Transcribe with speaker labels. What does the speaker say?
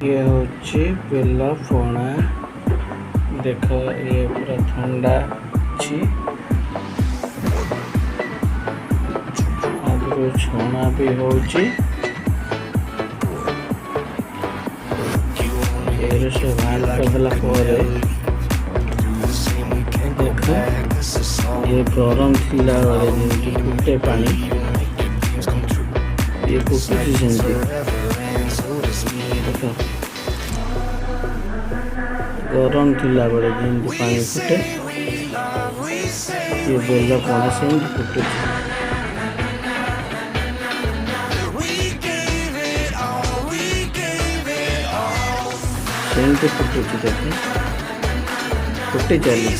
Speaker 1: ये होची बेला पणा देख ये पूरा ठंडा छी आगु छणा भी होची ये से भाल करला ପରେ देख ये गरम थिला वाले फुटे पानी ये फुटुची सेमती देख गरम थिला बेले जेमती पानी फुटे ये बेल पणा सेमती फुटुची सेमती फुटुची देख फुटी चली